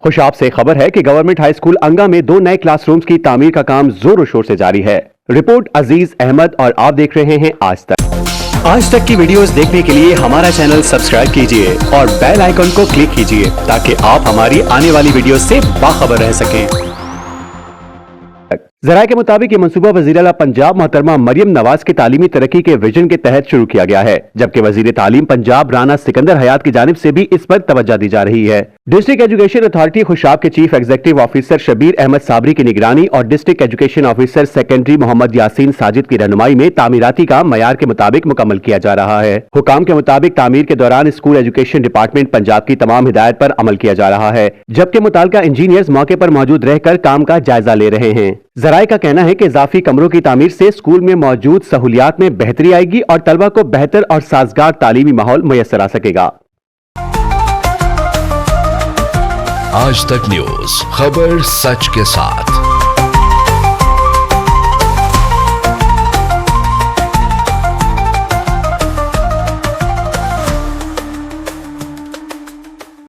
खुशाब से खबर है कि गवर्नमेंट हाई स्कूल अंगा में 2 नए क्लासरूम्स की तामीर का काम जोरों शोर से जारी है। रिपोर्ट अजीज अहमद और आप देख रहे हैं आज तक। आज तक की वीडियोस देखने के लिए हमारा चैनल सब्सक्राइब कीजिए और बेल आइकन को क्लिक कीजिए ताकि आप हमारी आने वाली वीडियो से बाखबर रह सकें। जराये के मुताबिक ये मंसूबा वज़ीर आला पंजाब मोहतरमा मरियम नवाज के तालीमी तरक्की के विजन के तहत शुरू किया गया है, जबकि वज़ीर तालीम पंजाब राना सिकंदर हयात की जानिब से भी इस पर तवज्जो दी जा रही है। डिस्ट्रिक्ट एजुकेशन अथॉरिटी खुशाब के chief executive officer Shabbir Ahmed Sabri की निगरानी और district education officer secondary Muhammad Yasin Sajid की रहनुमाई में तामीराती काम मयार के मुताबिक मुकम्मल किया जा रहा है। हुकाम के मुताबिक तामीर के दौरान स्कूल एजुकेशन डिपार्टमेंट पंजाब की तमाम हिदायत पर अमल किया जा रहा है, जबकि मुताल्लिका इंजीनियर्स मौके पर मौजूद रहकर काम का जायजा ले रहे हैं। जराये का कहना है कि इजाफी कमरों की तामीर से स्कूल में मौजूद सहूलियात में बेहतरी आएगी और तलबा को बेहतर और साजगार तालीमी माहौल मुयस्सर आ सकेगा। आज तक न्यूज, खबर सच के साथ।